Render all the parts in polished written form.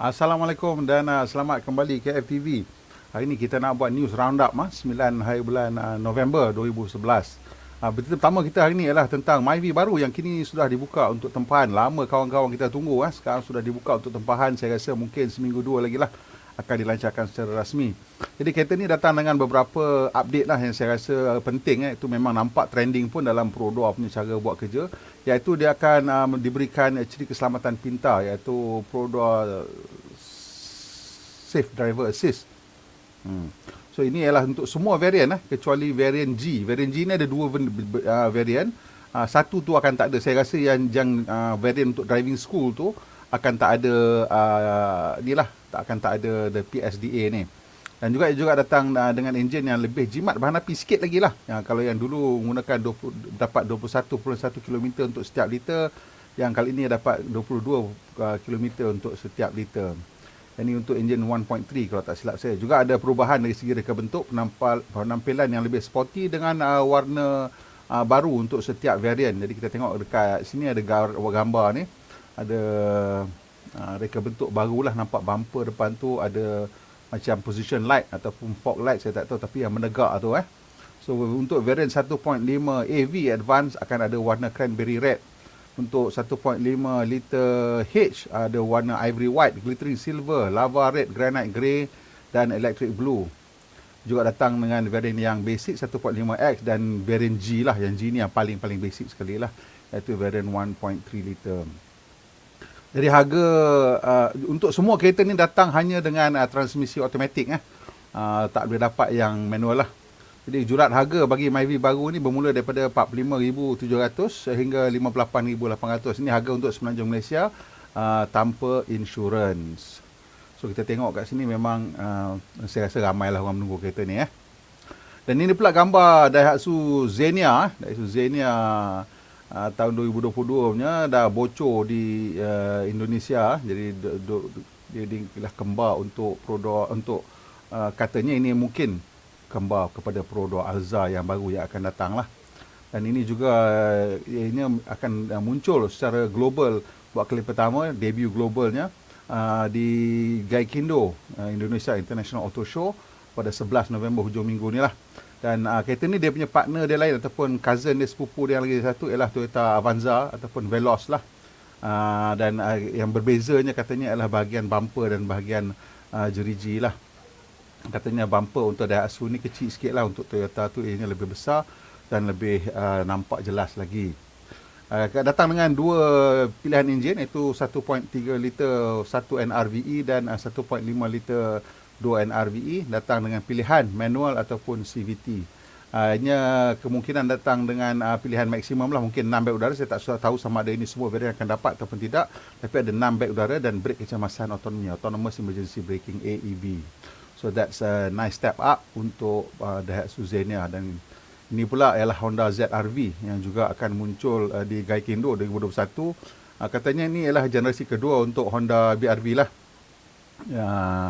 Assalamualaikum dan selamat kembali ke FTV. Hari ini kita nak buat news roundup 9 hari bulan November 2011. Berita pertama kita hari ini ialah tentang MyV baru yang kini sudah dibuka untuk tempahan. Lama kawan-kawan kita tunggu, sekarang sudah dibuka untuk tempahan. Saya rasa mungkin seminggu dua lagi lah akan dilancarkan secara rasmi. Jadi kereta ni datang dengan beberapa update lah yang saya rasa penting. Itu memang nampak trending pun dalam Pro 2 punya cara buat kerja. Iaitu dia akan diberikan ciri keselamatan pintar, iaitu Pro 2 Safe Driver Assist. So ini ialah untuk semua varian kecuali varian G. Varian G ni ada dua varian. Satu tu akan tak ada. Saya rasa yang varian untuk driving school tu akan tak ada tak ada the PSDA ni. Dan juga datang dengan enjin yang lebih jimat, bahan api sikit lagi lah. Kalau yang dulu menggunakan dapat 21.1 km untuk setiap liter, yang kali ini dapat 22 km untuk setiap liter. Ini untuk enjin 1.3 kalau tak silap saya. Juga ada perubahan dari segi reka bentuk, penampilan yang lebih sporty dengan warna baru untuk setiap varian. Jadi kita tengok dekat sini ada gambar ni. Ada reka bentuk barulah, nampak bumper depan tu ada macam position light ataupun fog light, saya tak tahu, tapi yang menegak tu. So untuk varian 1.5 AV Advance akan ada warna cranberry red. Untuk 1.5 liter H ada warna ivory white, glittering silver, lava red, granite grey dan electric blue. Juga datang dengan varian yang basic 1.5X dan varian G lah. Yang G ni yang paling basic sekali lah, iaitu varian 1.3 liter. Jadi harga untuk semua kereta ni datang hanya dengan transmisi automatik. Tak boleh dapat yang manual lah. Jadi jurat harga bagi MyV baru ni bermula daripada 45,700 sehingga 58,800. Ini harga untuk semenanjung Malaysia tanpa insurans. So kita tengok kat sini memang saya rasa ramailah orang menunggu kereta ni. Dan ini pula gambar Daihatsu Xenia. Daihatsu Xenia tahun 2022 punya dah bocor di Indonesia. Jadi dia kembar untuk produk, untuk katanya ini mungkin kembar kepada Pro 2 Alza yang baru yang akan datang lah. Dan ini juga ini akan muncul secara global buat kali pertama, debut globalnya di Gaikindo Indonesia International Auto Show pada 11 November hujung minggu ni lah. Dan kereta ni dia punya partner dia lain ataupun cousin dia, sepupu dia yang lagi satu ialah Toyota Avanza ataupun Veloz lah. Dan yang berbezanya katanya adalah bahagian bumper dan bahagian jeriji lah. Katanya bumper untuk Daihatsu ni kecil sikit lah, untuk Toyota tu ianya lebih besar dan lebih nampak jelas lagi. Datang dengan dua pilihan enjin, iaitu 1.3 liter 1 NRVE dan 1.5 liter 2 NRVE. Datang dengan pilihan manual ataupun CVT. Ianya kemungkinan datang dengan pilihan maksimum lah, mungkin 6 beg udara. Saya tak tahu sama ada ini semua varian akan dapat ataupun tidak, tapi ada 6 beg udara dan brake kecemasan autonomi, Autonomous Emergency Braking, AEB. So that's a nice step up untuk Daihatsu Xenia. Dan ini pula ialah Honda ZR-V yang juga akan muncul di Gaikindo 2021. Katanya ini ialah generasi kedua untuk Honda BR-V lah.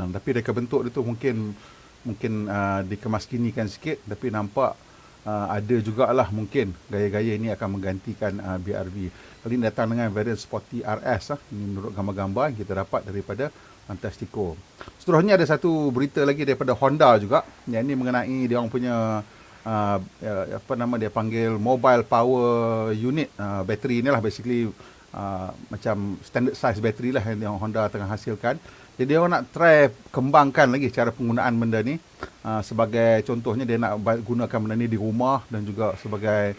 Tapi reka bentuk dia tu mungkin dikemaskinikan sikit, tapi nampak ada jugalah mungkin gaya-gaya ini akan menggantikan BR-V. Kali ini datang dengan varian Sporty RS. Ini menurut gambar-gambar yang kita dapat daripada Fantastico. Seterusnya ada satu berita lagi daripada Honda juga. Yang ini mengenai dia orang punya dia panggil mobile power unit. Bateri ni lah basically macam standard size bateri lah yang Honda tengah hasilkan. Jadi dia orang nak try kembangkan lagi cara penggunaan benda ni. Sebagai contohnya dia nak gunakan benda ni di rumah dan juga sebagai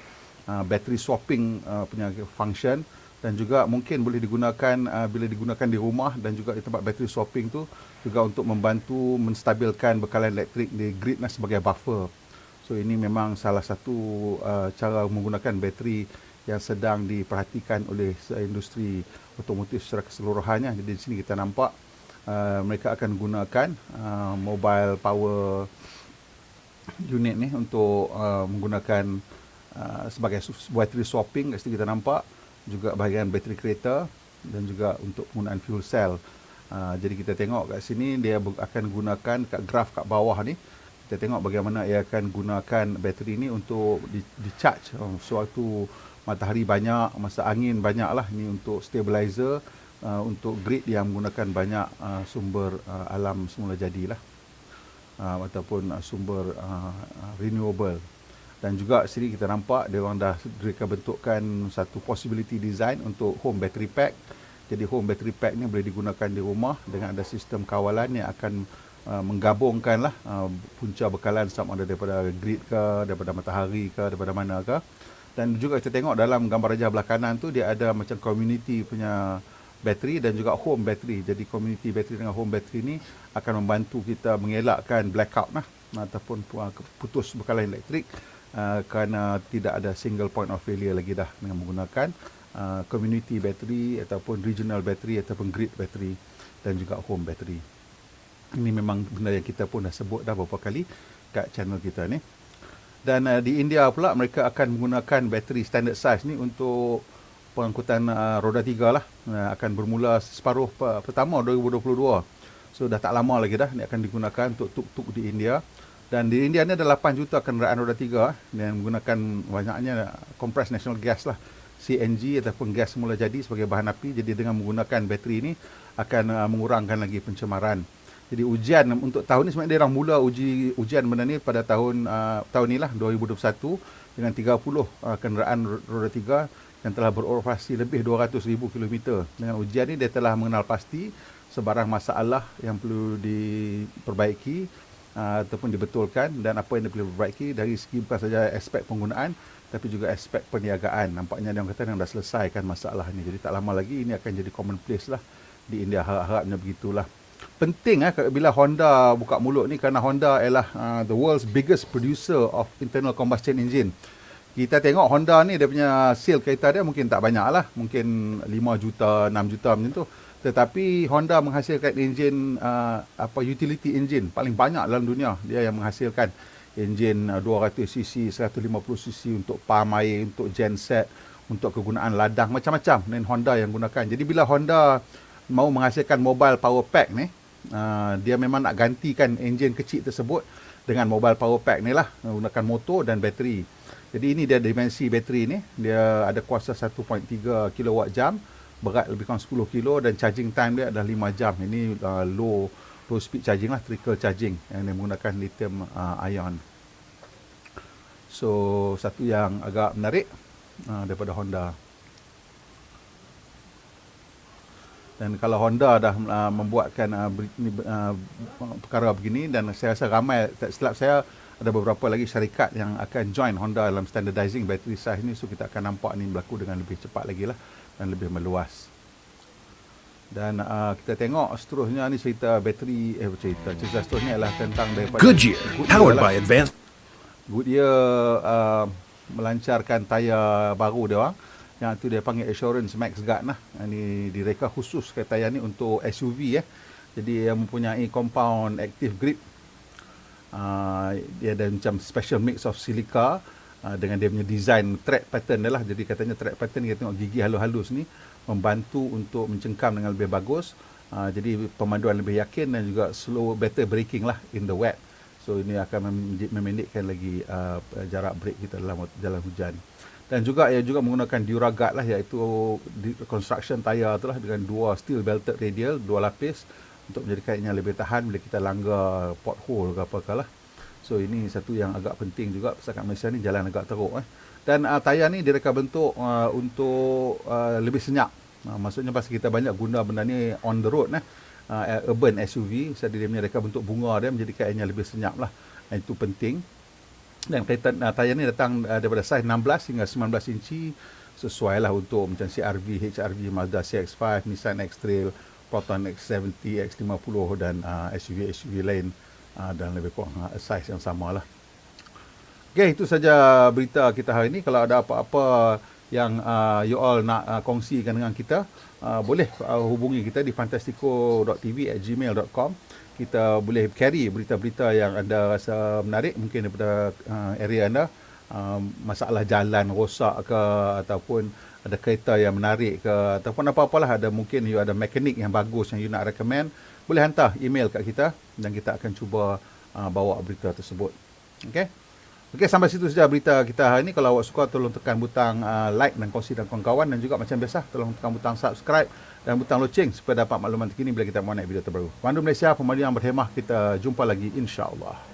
battery swapping punya function. Dan juga mungkin boleh digunakan bila digunakan di rumah dan juga di tempat battery swapping tu juga untuk membantu menstabilkan bekalan elektrik di grid sebagai buffer. So ini memang salah satu cara menggunakan bateri yang sedang diperhatikan oleh industri otomotif secara keseluruhannya. Jadi di sini kita nampak mereka akan gunakan mobile power unit ni untuk menggunakan sebagai battery swapping. Kat sini kita nampak juga bahagian bateri kereta dan juga untuk penggunaan fuel cell. Jadi kita tengok kat sini dia akan gunakan kat graf kat bawah ni. Kita tengok bagaimana ia akan gunakan bateri ni untuk di charge sewaktu matahari banyak, masa angin banyak lah. Ini untuk stabilizer untuk grid yang menggunakan banyak sumber alam semula jadilah, ataupun sumber renewable. Dan juga sini kita nampak dia orang dah mereka bentukkan satu possibility design untuk home battery pack. Jadi home battery pack ni boleh digunakan di rumah dengan ada sistem kawalan yang akan menggabungkan lah punca bekalan sama ada daripada grid ke, daripada matahari ke, daripada mana ke. Dan juga kita tengok dalam gambar rajah belah kanan tu dia ada macam community punya bateri dan juga home battery. Jadi community battery dengan home battery ni akan membantu kita mengelakkan blackout lah, ataupun putus bekalan elektrik, kerana tidak ada single point of failure lagi dah dengan menggunakan community battery ataupun regional battery ataupun grid battery dan juga home battery. Ini memang benda yang kita pun dah sebut dah beberapa kali kat channel kita ni. Dan di India pula mereka akan menggunakan bateri standard size ni untuk pengangkutan roda 3 lah. Akan bermula separuh pertama 2022. So dah tak lama lagi dah ni akan digunakan untuk tuk-tuk di India. Dan di India ni ada 8 juta kenderaan roda 3 yang menggunakan banyaknya compressed natural gas lah, CNG ataupun gas semula jadi sebagai bahan api. Jadi dengan menggunakan bateri ini akan mengurangkan lagi pencemaran. Jadi ujian untuk tahun ni sebenarnya dia orang mula ujian benda ni pada tahun ni lah 2021 dengan 30 kenderaan roda 3 yang telah beroperasi lebih 200,000 kilometer. Dengan ujian ni dia telah mengenal pasti sebarang masalah yang perlu diperbaiki ataupun dibetulkan, dan apa yang perlu diperbaiki dari segi bukan saja aspek penggunaan tapi juga aspek perniagaan. Nampaknya dia orang kata yang dah selesaikan masalah ni. Jadi tak lama lagi ini akan jadi commonplace lah di India, harap-harapnya begitulah. Penting bila Honda buka mulut ni kerana Honda ialah the world's biggest producer of internal combustion engine. Kita tengok Honda ni dia punya sale kereta dia mungkin tak banyak lah, mungkin 5 juta, 6 juta macam tu. Tetapi Honda menghasilkan enjin utility engine paling banyak dalam dunia. Dia yang menghasilkan enjin 200cc, 150cc untuk pam air, untuk genset, untuk kegunaan ladang, macam-macam. Dan Honda yang gunakan. Jadi bila Honda mau menghasilkan mobile power pack ni, dia memang nak gantikan enjin kecil tersebut dengan mobile power pack ni lah, menggunakan motor dan bateri. Jadi ini dia dimensi bateri ni, dia ada kuasa 1.3 kWh, berat lebih kurang 10 kilo, dan charging time dia adalah 5 jam. Ini low speed charging lah, trickle charging yang dia menggunakan lithium ion. So satu yang agak menarik daripada Honda. Dan kalau Honda dah membuatkan perkara begini, dan saya rasa ramai, tak silap saya ada beberapa lagi syarikat yang akan join Honda dalam standardizing battery size ni. So kita akan nampak ni berlaku dengan lebih cepat lagi lah dan lebih meluas. Dan kita tengok seterusnya ni cerita bateri, cerita seterusnya ialah tentang daripada Goodyear powered by advanced Goodyear melancarkan tayar baru dia orang, yang tu dia panggil Assurance Max Guard lah. Ini direka khusus ke tayar ni untuk SUV Jadi dia mempunyai compound active grip. Dia ada macam special mix of silica dengan dia punya design tread pattern dia lah. Jadi katanya tread pattern, kita tengok gigi halus-halus ni membantu untuk mencengkam dengan lebih bagus. Jadi pemanduan lebih yakin dan juga better braking lah in the wet. So ini akan memendekkan lagi jarak brake kita dalam jalan hujan. Dan juga ia juga menggunakan Duraguard lah, iaitu construction tayar tu lah, dengan dua steel belted radial, 2 lapis, untuk menjadikannya lebih tahan bila kita langgar pothole ke apa-apa lah. So ini satu yang agak penting juga, pasal kat Malaysia ni jalan agak teruk. Dan tayar ni direka bentuk untuk lebih senyap. Maksudnya pasal kita banyak guna benda ni on the road urban SUV, jadi dia punya reka bentuk bunga dia menjadikannya lebih senyap lah. Itu penting. Dan kaitan tayar ni datang daripada saiz 16 hingga 19 inci, sesuai lah untuk macam CR-V, HR-V, Mazda CX-5, Nissan X-Trail, Proton X70, X50 dan SUV lain dan lebih kurang saiz yang sama lah. Okay, itu saja berita kita hari ini. Kalau ada apa-apa yang you all nak kongsikan dengan kita, boleh hubungi kita di fantastico.tv@gmail.com. Kita boleh carry berita-berita yang anda rasa menarik, mungkin daripada area anda, masalah jalan rosak ke, ataupun ada kereta yang menarik ke, ataupun apa-apalah, ada mungkin you ada mekanik yang bagus yang you nak recommend, boleh hantar email kat kita dan kita akan cuba bawa berita tersebut. Okay? Okey, sampai situ saja berita kita hari ini. Kalau awak suka, tolong tekan butang like dan kongsi dengan kawan-kawan, dan juga macam biasa tolong tekan butang subscribe dan butang loceng supaya dapat makluman terkini bila kita mau naik video terbaru. Pandu Malaysia, pemandu yang berhemah, kita jumpa lagi insya-Allah.